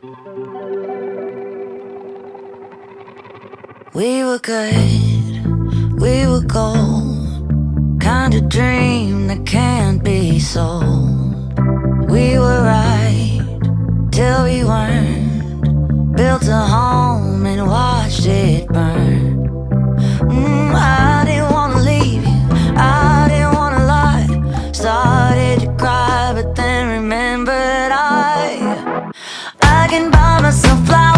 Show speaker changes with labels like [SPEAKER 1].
[SPEAKER 1] We were good, we were gold, kind of dream that can't be sold. We were right till we weren't, built a home and watched it burn. I didn't wanna leave you, I didn't wanna lie. Started to cry, but then remembered I can buy myself flowers.